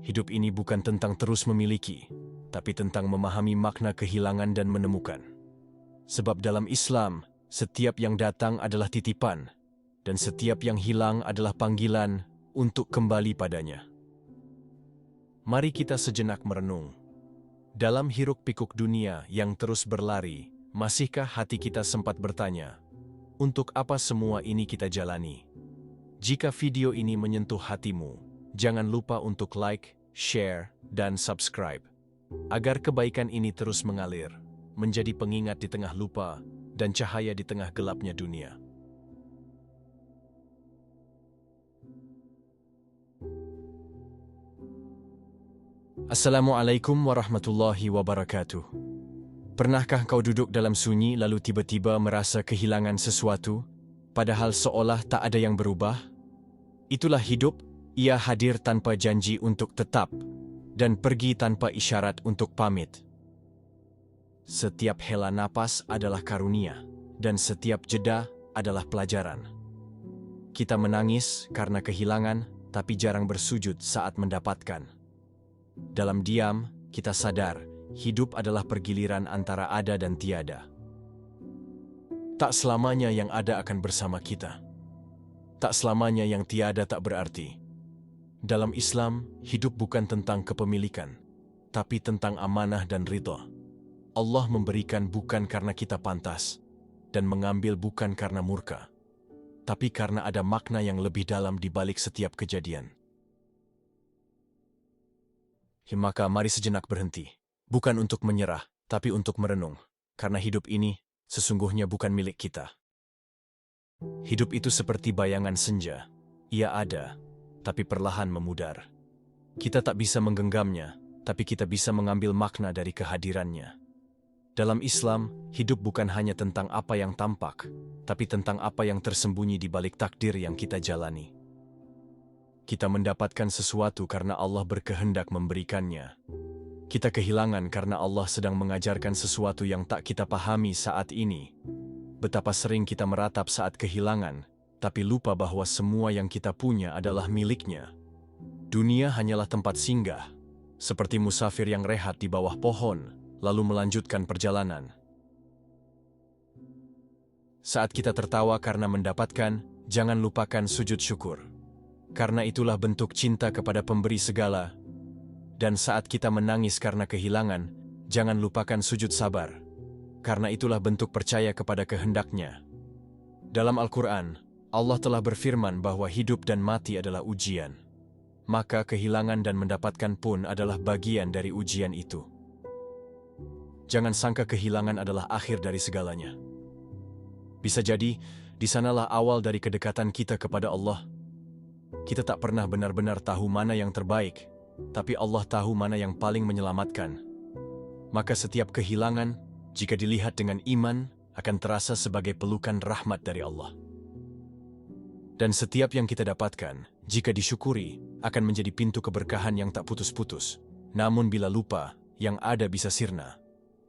hidup ini bukan tentang terus memiliki, tapi tentang memahami makna kehilangan dan menemukan. Sebab dalam Islam, setiap yang datang adalah titipan, dan setiap yang hilang adalah panggilan untuk kembali padanya. Mari kita sejenak merenung. Dalam hiruk-pikuk dunia yang terus berlari, masihkah hati kita sempat bertanya, untuk apa semua ini kita jalani? Jika video ini menyentuh hatimu, jangan lupa untuk like, share, dan subscribe, agar kebaikan ini terus mengalir, menjadi pengingat di tengah lupa, dan cahaya di tengah gelapnya dunia. Assalamualaikum warahmatullahi wabarakatuh. Pernahkah kau duduk dalam sunyi lalu tiba-tiba merasa kehilangan sesuatu, padahal seolah tak ada yang berubah? Itulah hidup, ia hadir tanpa janji untuk tetap, dan pergi tanpa isyarat untuk pamit. Setiap hela napas adalah karunia, dan setiap jeda adalah pelajaran. Kita menangis karena kehilangan, tapi jarang bersujud saat mendapatkan. Dalam diam, kita sadar, hidup adalah pergiliran antara ada dan tiada. Tak selamanya yang ada akan bersama kita. Tak selamanya yang tiada tak berarti. Dalam Islam, hidup bukan tentang kepemilikan, tapi tentang amanah dan ridha. Allah memberikan bukan karena kita pantas, dan mengambil bukan karena murka, tapi karena ada makna yang lebih dalam di balik setiap kejadian. Maka mari sejenak berhenti, bukan untuk menyerah, tapi untuk merenung, karena hidup ini sesungguhnya bukan milik kita. Hidup itu seperti bayangan senja, ia ada, tapi perlahan memudar. Kita tak bisa menggenggamnya, tapi kita bisa mengambil makna dari kehadirannya. Dalam Islam, hidup bukan hanya tentang apa yang tampak, tapi tentang apa yang tersembunyi di balik takdir yang kita jalani. Kita mendapatkan sesuatu karena Allah berkehendak memberikannya. Kita kehilangan karena Allah sedang mengajarkan sesuatu yang tak kita pahami saat ini. Betapa sering kita meratap saat kehilangan, tapi lupa bahwa semua yang kita punya adalah miliknya. Dunia hanyalah tempat singgah, seperti musafir yang rehat di bawah pohon, lalu melanjutkan perjalanan. Saat kita tertawa karena mendapatkan, jangan lupakan sujud syukur. Karena itulah bentuk cinta kepada pemberi segala. Dan saat kita menangis karena kehilangan, jangan lupakan sujud sabar. Karena itulah bentuk percaya kepada kehendaknya. Dalam Al-Quran, Allah telah berfirman bahwa hidup dan mati adalah ujian. Maka kehilangan dan mendapatkan pun adalah bagian dari ujian itu. Jangan sangka kehilangan adalah akhir dari segalanya. Bisa jadi, di sanalah awal dari kedekatan kita kepada Allah. Kita tak pernah benar-benar tahu mana yang terbaik, tapi Allah tahu mana yang paling menyelamatkan. Maka setiap kehilangan, jika dilihat dengan iman, akan terasa sebagai pelukan rahmat dari Allah. Dan setiap yang kita dapatkan, jika disyukuri, akan menjadi pintu keberkahan yang tak putus-putus. Namun bila lupa, yang ada bisa sirna.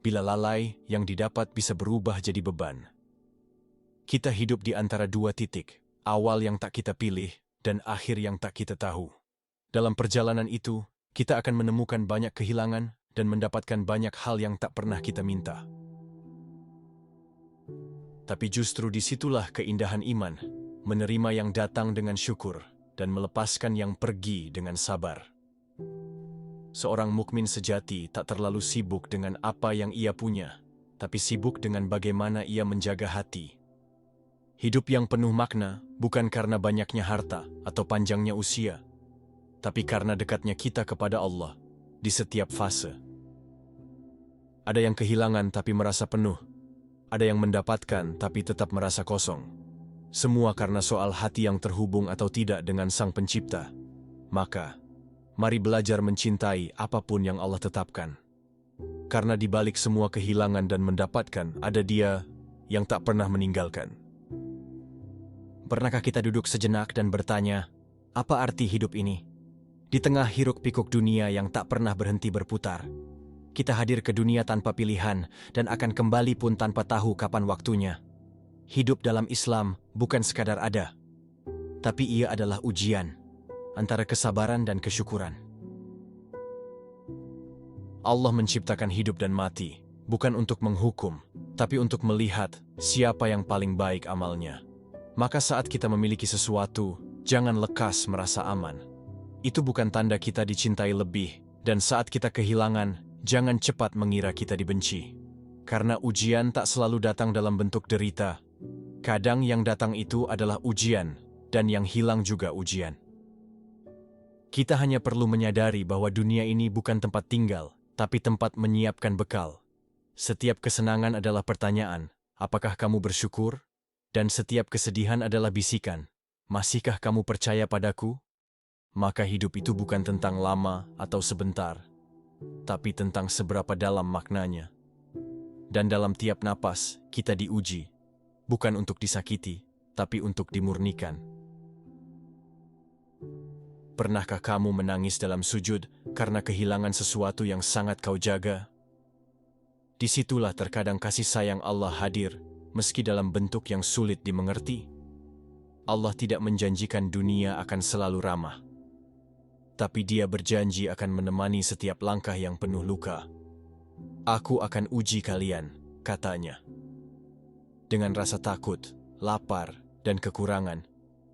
Bila lalai, yang didapat bisa berubah jadi beban. Kita hidup di antara dua titik, awal yang tak kita pilih, dan akhir yang tak kita tahu. Dalam perjalanan itu, kita akan menemukan banyak kehilangan dan mendapatkan banyak hal yang tak pernah kita minta. Tapi justru disitulah keindahan iman, menerima yang datang dengan syukur dan melepaskan yang pergi dengan sabar. Seorang mukmin sejati tak terlalu sibuk dengan apa yang ia punya, tapi sibuk dengan bagaimana ia menjaga hati. Hidup yang penuh makna bukan karena banyaknya harta atau panjangnya usia, tapi karena dekatnya kita kepada Allah di setiap fase. Ada yang kehilangan tapi merasa penuh, ada yang mendapatkan tapi tetap merasa kosong. Semua karena soal hati yang terhubung atau tidak dengan Sang Pencipta. Maka, mari belajar mencintai apapun yang Allah tetapkan. Karena di balik semua kehilangan dan mendapatkan, ada Dia yang tak pernah meninggalkan. Pernahkah kita duduk sejenak dan bertanya, apa arti hidup ini? Di tengah hiruk-pikuk dunia yang tak pernah berhenti berputar, kita hadir ke dunia tanpa pilihan dan akan kembali pun tanpa tahu kapan waktunya. Hidup dalam Islam bukan sekadar ada, tapi ia adalah ujian antara kesabaran dan kesyukuran. Allah menciptakan hidup dan mati, bukan untuk menghukum, tapi untuk melihat siapa yang paling baik amalnya. Maka saat kita memiliki sesuatu, jangan lekas merasa aman. Itu bukan tanda kita dicintai lebih, dan saat kita kehilangan, jangan cepat mengira kita dibenci. Karena ujian tak selalu datang dalam bentuk derita. Kadang yang datang itu adalah ujian, dan yang hilang juga ujian. Kita hanya perlu menyadari bahwa dunia ini bukan tempat tinggal, tapi tempat menyiapkan bekal. Setiap kesenangan adalah pertanyaan, apakah kamu bersyukur? Dan setiap kesedihan adalah bisikan, masihkah kamu percaya padaku? Maka hidup itu bukan tentang lama atau sebentar, tapi tentang seberapa dalam maknanya. Dan dalam tiap napas, kita diuji, bukan untuk disakiti, tapi untuk dimurnikan. Pernahkah kamu menangis dalam sujud karena kehilangan sesuatu yang sangat kau jaga? Disitulah terkadang kasih sayang Allah hadir, meski dalam bentuk yang sulit dimengerti. Allah tidak menjanjikan dunia akan selalu ramah, tapi Dia berjanji akan menemani setiap langkah yang penuh luka. Aku akan uji kalian, katanya. Dengan rasa takut, lapar, dan kekurangan,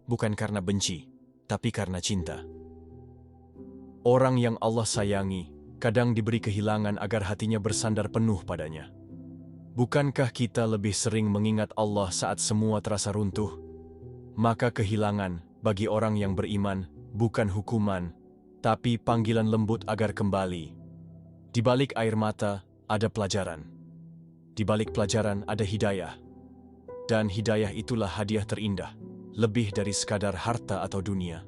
bukan karena benci, tapi karena cinta. Orang yang Allah sayangi, kadang diberi kehilangan agar hatinya bersandar penuh padanya. Bukankah kita lebih sering mengingat Allah saat semua terasa runtuh? Maka kehilangan, bagi orang yang beriman, bukan hukuman, tapi panggilan lembut agar kembali. Di balik air mata, ada pelajaran. Di balik pelajaran ada hidayah. Dan hidayah itulah hadiah terindah, lebih dari sekadar harta atau dunia.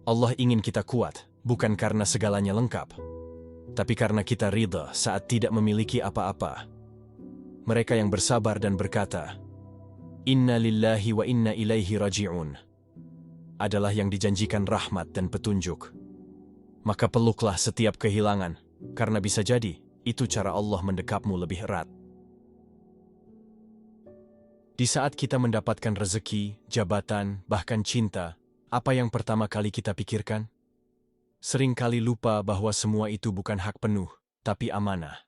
Allah ingin kita kuat, bukan karena segalanya lengkap, tapi karena kita ridha saat tidak memiliki apa-apa. Mereka yang bersabar dan berkata, "Inna lillahi wa inna ilaihi raji'un," adalah yang dijanjikan rahmat dan petunjuk. Maka peluklah setiap kehilangan, karena bisa jadi itu cara Allah mendekapmu lebih erat. Di saat kita mendapatkan rezeki, jabatan, bahkan cinta, apa yang pertama kali kita pikirkan? Seringkali lupa bahwa semua itu bukan hak penuh, tapi amanah.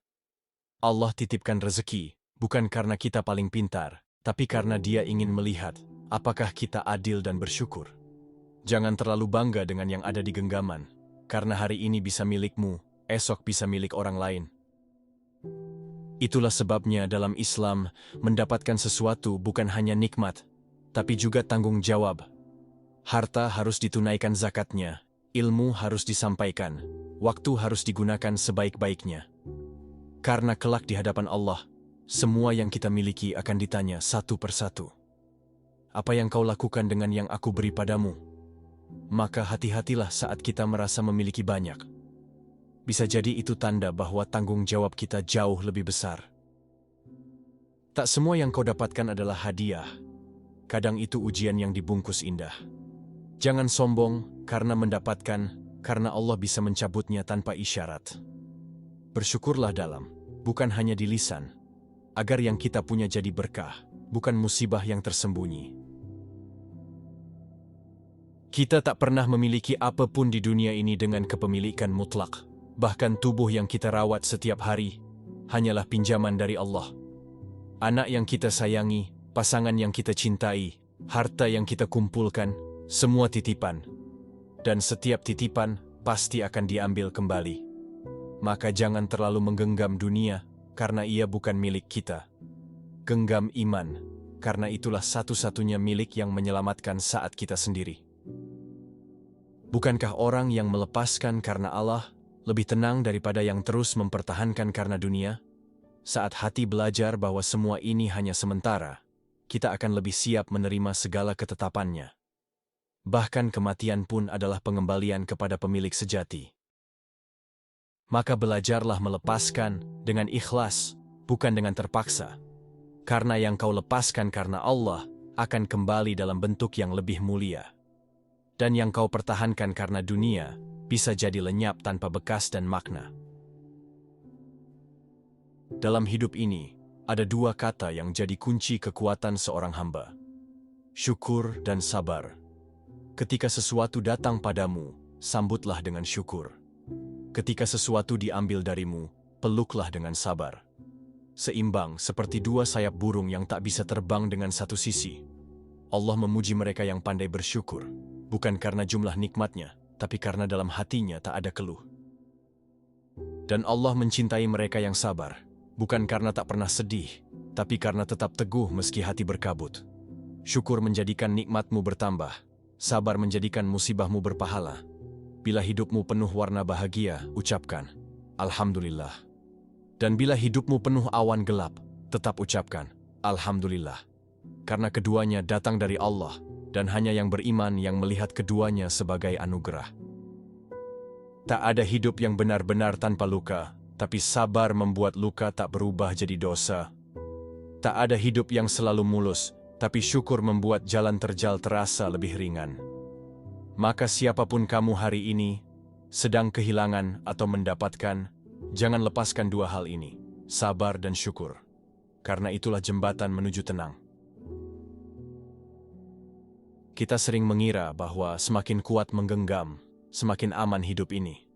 Allah titipkan rezeki, bukan karena kita paling pintar, tapi karena Dia ingin melihat apakah kita adil dan bersyukur. Jangan terlalu bangga dengan yang ada di genggaman, karena hari ini bisa milikmu, esok bisa milik orang lain. Itulah sebabnya dalam Islam, mendapatkan sesuatu bukan hanya nikmat, tapi juga tanggung jawab. Harta harus ditunaikan zakatnya, ilmu harus disampaikan, waktu harus digunakan sebaik-baiknya. Karena kelak di hadapan Allah, semua yang kita miliki akan ditanya satu persatu. Apa yang kau lakukan dengan yang aku beri padamu? Maka hati-hatilah saat kita merasa memiliki banyak. Bisa jadi itu tanda bahwa tanggung jawab kita jauh lebih besar. Tak semua yang kau dapatkan adalah hadiah. Kadang itu ujian yang dibungkus indah. Jangan sombong karena mendapatkan, karena Allah bisa mencabutnya tanpa isyarat. Bersyukurlah dalam, bukan hanya di lisan, agar yang kita punya jadi berkah, bukan musibah yang tersembunyi. Kita tak pernah memiliki apapun di dunia ini dengan kepemilikan mutlak. Bahkan tubuh yang kita rawat setiap hari hanyalah pinjaman dari Allah. Anak yang kita sayangi, pasangan yang kita cintai, harta yang kita kumpulkan, semua titipan. Dan setiap titipan pasti akan diambil kembali. Maka jangan terlalu menggenggam dunia, karena ia bukan milik kita. Genggam iman, karena itulah satu-satunya milik yang menyelamatkan saat kita sendiri. Bukankah orang yang melepaskan karena Allah lebih tenang daripada yang terus mempertahankan karena dunia? Saat hati belajar bahwa semua ini hanya sementara, kita akan lebih siap menerima segala ketetapannya. Bahkan kematian pun adalah pengembalian kepada pemilik sejati. Maka belajarlah melepaskan dengan ikhlas, bukan dengan terpaksa. Karena yang kau lepaskan karena Allah akan kembali dalam bentuk yang lebih mulia. Dan yang kau pertahankan karena dunia bisa jadi lenyap tanpa bekas dan makna. Dalam hidup ini, ada dua kata yang jadi kunci kekuatan seorang hamba. Syukur dan sabar. Ketika sesuatu datang padamu, sambutlah dengan syukur. ketika sesuatu diambil darimu, peluklah dengan sabar. Seimbang seperti dua sayap burung yang tak bisa terbang dengan satu sisi. Allah memuji mereka yang pandai bersyukur, bukan karena jumlah nikmatnya, tapi karena dalam hatinya tak ada keluh. Dan Allah mencintai mereka yang sabar, bukan karena tak pernah sedih, tapi karena tetap teguh meski hati berkabut. Syukur menjadikan nikmatmu bertambah, sabar menjadikan musibahmu berpahala. Bila hidupmu penuh warna bahagia, ucapkan, Alhamdulillah. Dan bila hidupmu penuh awan gelap, tetap ucapkan, Alhamdulillah. Karena keduanya datang dari Allah, dan hanya yang beriman yang melihat keduanya sebagai anugerah. Tak ada hidup yang benar-benar tanpa luka, tapi sabar membuat luka tak berubah jadi dosa. Tak ada hidup yang selalu mulus, tapi syukur membuat jalan terjal terasa lebih ringan. Maka siapapun kamu hari ini, sedang kehilangan atau mendapatkan, jangan lepaskan dua hal ini, sabar dan syukur. Karena itulah jembatan menuju tenang. Kita sering mengira bahwa semakin kuat menggenggam, semakin aman hidup ini.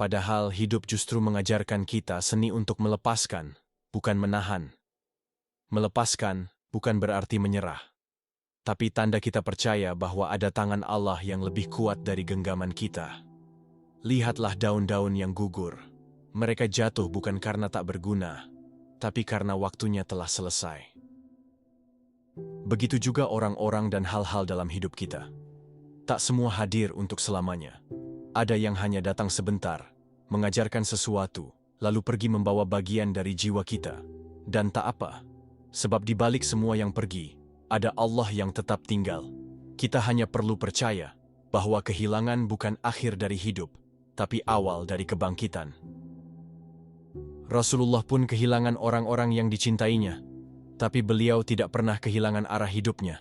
Padahal hidup justru mengajarkan kita seni untuk melepaskan, bukan menahan. Melepaskan bukan berarti menyerah. Tapi tanda kita percaya bahwa ada tangan Allah yang lebih kuat dari genggaman kita. Lihatlah daun-daun yang gugur. Mereka jatuh bukan karena tak berguna, tapi karena waktunya telah selesai. Begitu juga orang-orang dan hal-hal dalam hidup kita. Tak semua hadir untuk selamanya. Ada yang hanya datang sebentar, mengajarkan sesuatu, lalu pergi membawa bagian dari jiwa kita. Dan tak apa, sebab di balik semua yang pergi, ada Allah yang tetap tinggal. Kita hanya perlu percaya bahwa kehilangan bukan akhir dari hidup, tapi awal dari kebangkitan. Rasulullah pun kehilangan orang-orang yang dicintainya, tapi beliau tidak pernah kehilangan arah hidupnya.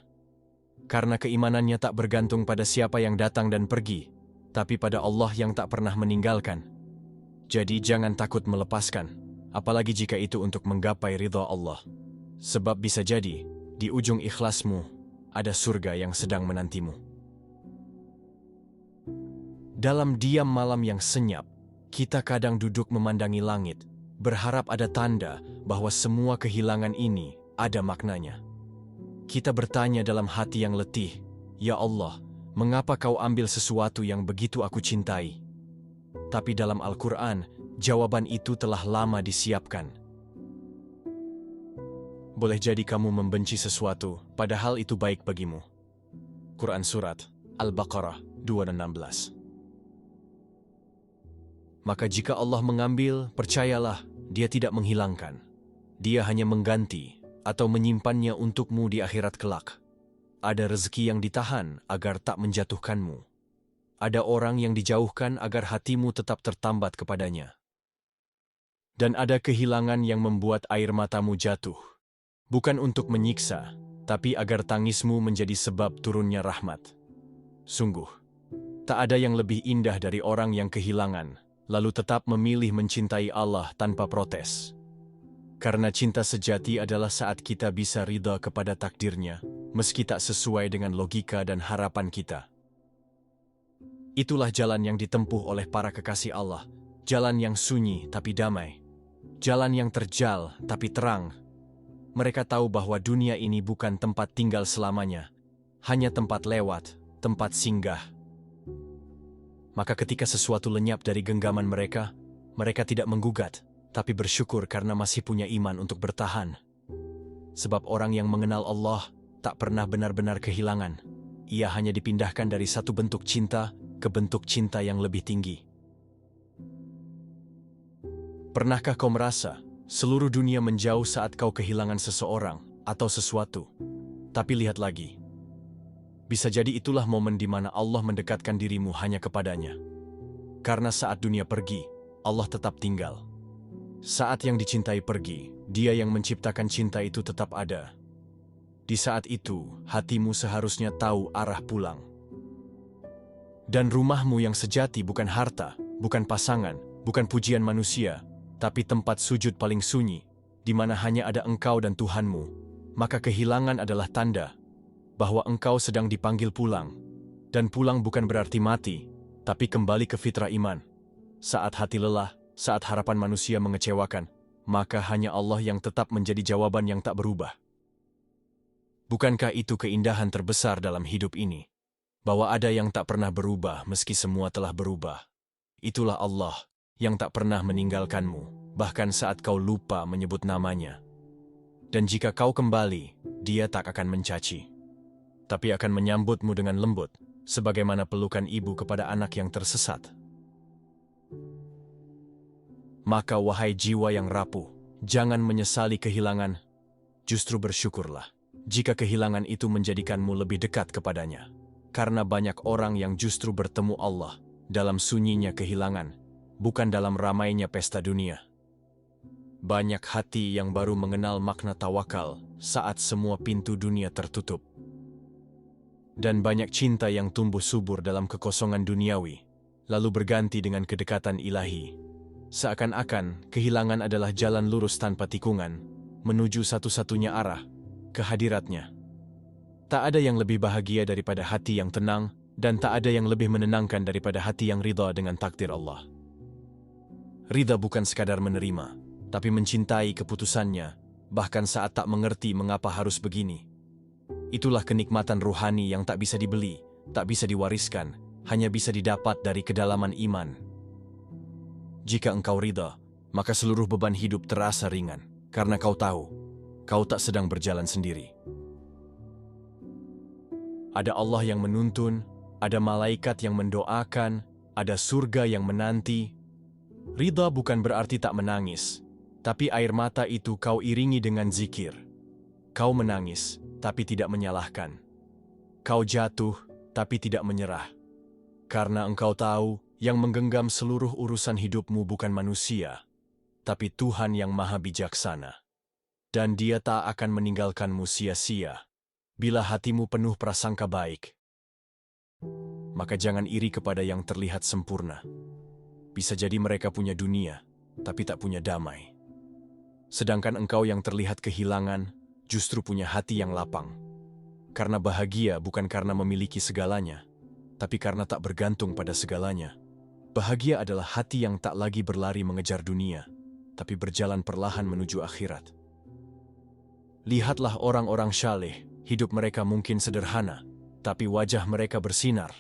Karena keimanannya tak bergantung pada siapa yang datang dan pergi, tapi pada Allah yang tak pernah meninggalkan. Jadi jangan takut melepaskan, apalagi jika itu untuk menggapai ridha Allah. Sebab bisa jadi, di ujung ikhlasmu, ada surga yang sedang menantimu. Dalam diam malam yang senyap, kita kadang duduk memandangi langit, berharap ada tanda bahwa semua kehilangan ini ada maknanya. Kita bertanya dalam hati yang letih, Ya Allah, mengapa kau ambil sesuatu yang begitu aku cintai? Tapi dalam Al-Quran, jawaban itu telah lama disiapkan. Boleh jadi kamu membenci sesuatu, padahal itu baik bagimu. Quran Surat Al-Baqarah 2:16. Maka jika Allah mengambil, percayalah, Dia tidak menghilangkan. Dia hanya mengganti atau menyimpannya untukmu di akhirat kelak. Ada rezeki yang ditahan agar tak menjatuhkanmu. Ada orang yang dijauhkan agar hatimu tetap tertambat kepadanya. Dan ada kehilangan yang membuat air matamu jatuh. Bukan untuk menyiksa, tapi agar tangismu menjadi sebab turunnya rahmat. Sungguh, tak ada yang lebih indah dari orang yang kehilangan, lalu tetap memilih mencintai Allah tanpa protes. Karena cinta sejati adalah saat kita bisa ridha kepada takdirnya, meski tak sesuai dengan logika dan harapan kita. Itulah jalan yang ditempuh oleh para kekasih Allah, jalan yang sunyi tapi damai, jalan yang terjal tapi terang. Mereka tahu bahwa dunia ini bukan tempat tinggal selamanya, hanya tempat lewat, tempat singgah. Maka ketika sesuatu lenyap dari genggaman mereka, mereka tidak menggugat, tapi bersyukur karena masih punya iman untuk bertahan. Sebab orang yang mengenal Allah tak pernah benar-benar kehilangan. Ia hanya dipindahkan dari satu bentuk cinta ke bentuk cinta yang lebih tinggi. Pernahkah kau merasa seluruh dunia menjauh saat kau kehilangan seseorang atau sesuatu? Tapi lihat lagi. Bisa jadi itulah momen di mana Allah mendekatkan dirimu hanya kepadanya. Karena saat dunia pergi, Allah tetap tinggal. Saat yang dicintai pergi, Dia yang menciptakan cinta itu tetap ada. Di saat itu, hatimu seharusnya tahu arah pulang. Dan rumahmu yang sejati bukan harta, bukan pasangan, bukan pujian manusia, tapi tempat sujud paling sunyi, di mana hanya ada engkau dan Tuhanmu. Maka kehilangan adalah tanda bahwa engkau sedang dipanggil pulang. Dan pulang bukan berarti mati, tapi kembali ke fitrah iman. saat hati lelah, saat harapan manusia mengecewakan, maka hanya Allah yang tetap menjadi jawaban yang tak berubah. Bukankah itu keindahan terbesar dalam hidup ini? Bahwa ada yang tak pernah berubah meski semua telah berubah. Itulah Allah yang tak pernah meninggalkanmu, bahkan saat kau lupa menyebut namanya. Dan jika kau kembali, Dia tak akan mencaci, tapi akan menyambutmu dengan lembut, sebagaimana pelukan ibu kepada anak yang tersesat. Maka wahai jiwa yang rapuh, jangan menyesali kehilangan, justru bersyukurlah jika kehilangan itu menjadikanmu lebih dekat kepadanya. Karena banyak orang yang justru bertemu Allah dalam sunyinya kehilangan, bukan dalam ramainya pesta dunia. Banyak hati yang baru mengenal makna tawakal saat semua pintu dunia tertutup. Dan banyak cinta yang tumbuh subur dalam kekosongan duniawi, lalu berganti dengan kedekatan ilahi. Seakan-akan kehilangan adalah jalan lurus tanpa tikungan, menuju satu-satunya arah, kehadiratnya. Tak ada yang lebih bahagia daripada hati yang tenang, dan tak ada yang lebih menenangkan daripada hati yang ridha dengan takdir Allah. Ridha bukan sekadar menerima, tapi mencintai keputusannya, bahkan saat tak mengerti mengapa harus begini. Itulah kenikmatan ruhani yang tak bisa dibeli, tak bisa diwariskan, hanya bisa didapat dari kedalaman iman. Jika engkau ridha, maka seluruh beban hidup terasa ringan, karena kau tahu, kau tak sedang berjalan sendiri. Ada Allah yang menuntun, ada malaikat yang mendoakan, ada surga yang menanti. Ridha bukan berarti tak menangis, tapi air mata itu kau iringi dengan zikir. Kau menangis, tapi tidak menyalahkan. Kau jatuh, tapi tidak menyerah. Karena engkau tahu, yang menggenggam seluruh urusan hidupmu bukan manusia, tapi Tuhan yang maha bijaksana. Dan Dia tak akan meninggalkanmu sia-sia. Bila hatimu penuh prasangka baik, maka jangan iri kepada yang terlihat sempurna. Bisa jadi mereka punya dunia, tapi tak punya damai. Sedangkan engkau yang terlihat kehilangan, justru punya hati yang lapang. Karena bahagia bukan karena memiliki segalanya, tapi karena tak bergantung pada segalanya. Bahagia adalah hati yang tak lagi berlari mengejar dunia, tapi berjalan perlahan menuju akhirat. Lihatlah orang-orang syaleh, hidup mereka mungkin sederhana, tapi wajah mereka bersinar.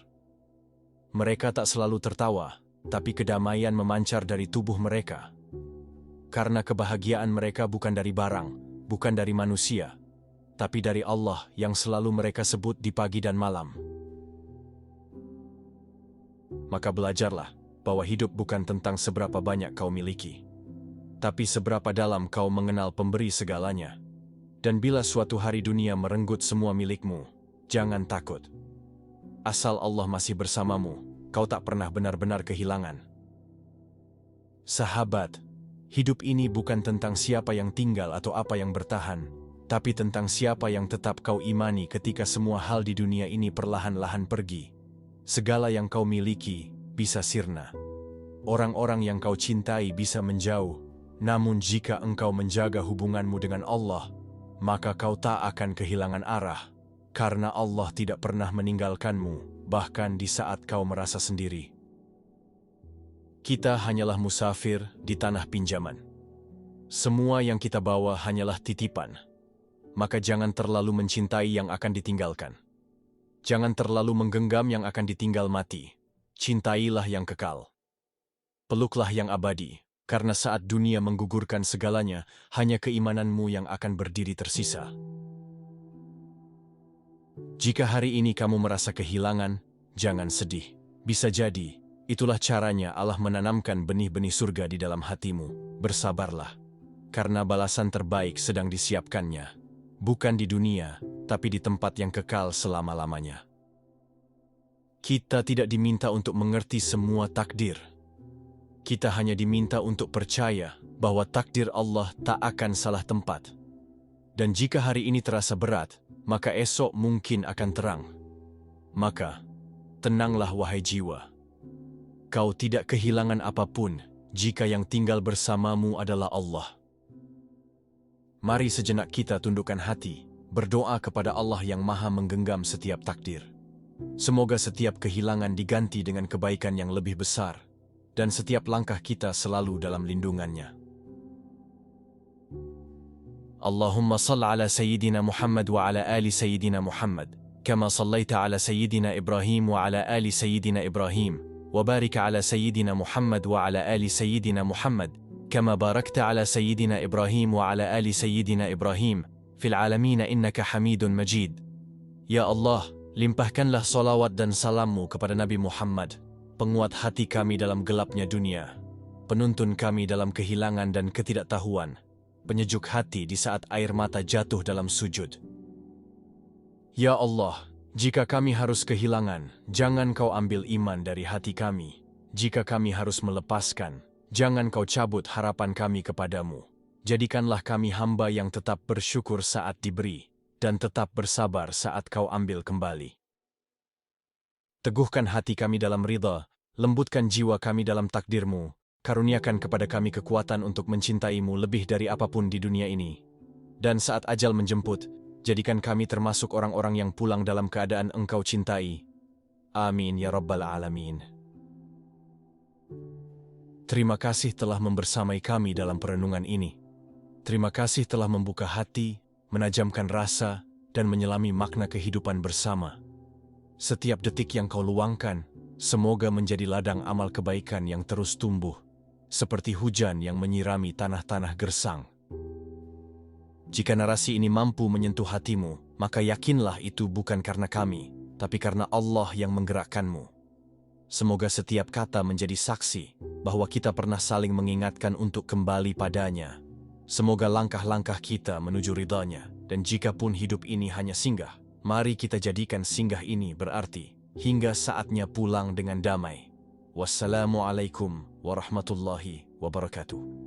Mereka tak selalu tertawa, tapi kedamaian memancar dari tubuh mereka. Karena kebahagiaan mereka bukan dari barang, bukan dari manusia, tapi dari Allah yang selalu mereka sebut di pagi dan malam. Maka belajarlah bahwa hidup bukan tentang seberapa banyak kau miliki, tapi seberapa dalam kau mengenal pemberi segalanya. Dan bila suatu hari dunia merenggut semua milikmu, jangan takut. Asal Allah masih bersamamu, kau tak pernah benar-benar kehilangan. Sahabat, hidup ini bukan tentang siapa yang tinggal atau apa yang bertahan, tapi tentang siapa yang tetap kau imani ketika semua hal di dunia ini perlahan-lahan pergi. Segala yang kau miliki bisa sirna. Orang-orang yang kau cintai bisa menjauh. Namun jika engkau menjaga hubunganmu dengan Allah, maka kau tak akan kehilangan arah. Karena Allah tidak pernah meninggalkanmu, bahkan di saat kau merasa sendiri. Kita hanyalah musafir di tanah pinjaman. Semua yang kita bawa hanyalah titipan. Maka jangan terlalu mencintai yang akan ditinggalkan. Jangan terlalu menggenggam yang akan ditinggal mati. Cintailah yang kekal. Peluklah yang abadi, karena saat dunia menggugurkan segalanya, hanya keimananmu yang akan berdiri tersisa. Jika hari ini kamu merasa kehilangan, jangan sedih. Bisa jadi, itulah caranya Allah menanamkan benih-benih surga di dalam hatimu. Bersabarlah, karena balasan terbaik sedang disiapkannya. Bukan di dunia, tapi di tempat yang kekal selama-lamanya. Kita tidak diminta untuk mengerti semua takdir. Kita hanya diminta untuk percaya bahwa takdir Allah tak akan salah tempat. Dan jika hari ini terasa berat, maka esok mungkin akan terang. Maka, tenanglah wahai jiwa. Kau tidak kehilangan apapun jika yang tinggal bersamamu adalah Allah. Mari sejenak kita tundukkan hati, berdoa kepada Allah yang maha menggenggam setiap takdir. Semoga setiap kehilangan diganti dengan kebaikan yang lebih besar, dan setiap langkah kita selalu dalam lindungannya. Allahumma salli ala Sayyidina Muhammad wa ala ali Sayyidina Muhammad, kama sallaita ala Sayyidina Ibrahim wa ala ali Sayyidina Ibrahim, wa barik ala Sayyidina Muhammad wa ala ali Sayyidina Muhammad, kama barakta ala Sayyidina Ibrahim wa ala ali Sayyidina Ibrahim, fil alamina innaka hamidun majid. Ya Allah, limpahkanlah salawat dan salammu kepada Nabi Muhammad, penguat hati kami dalam gelapnya dunia, penuntun kami dalam kehilangan dan ketidaktahuan, penyejuk hati di saat air mata jatuh dalam sujud. Ya Allah, jika kami harus kehilangan, jangan Kau ambil iman dari hati kami. Jika kami harus melepaskan, jangan Kau cabut harapan kami kepadamu. Jadikanlah kami hamba yang tetap bersyukur saat diberi, dan tetap bersabar saat Kau ambil kembali. Teguhkan hati kami dalam ridha, lembutkan jiwa kami dalam takdir-Mu, karuniakan kepada kami kekuatan untuk mencintai-Mu lebih dari apapun di dunia ini. Dan saat ajal menjemput, jadikan kami termasuk orang-orang yang pulang dalam keadaan Engkau cintai. Amin ya Rabbal Alamin. Terima kasih telah membersamai kami dalam perenungan ini. Terima kasih telah membuka hati, menajamkan rasa, dan menyelami makna kehidupan bersama. Setiap detik yang Kau luangkan, semoga menjadi ladang amal kebaikan yang terus tumbuh, seperti hujan yang menyirami tanah-tanah gersang. Jika narasi ini mampu menyentuh hatimu, maka yakinlah itu bukan karena kami, tapi karena Allah yang menggerakkanmu. Semoga setiap kata menjadi saksi bahwa kita pernah saling mengingatkan untuk kembali padanya. Semoga langkah-langkah kita menuju ridhanya, dan jikapun hidup ini hanya singgah, mari kita jadikan singgah ini berarti hingga saatnya pulang dengan damai. Wassalamualaikum warahmatullahi wabarakatuh.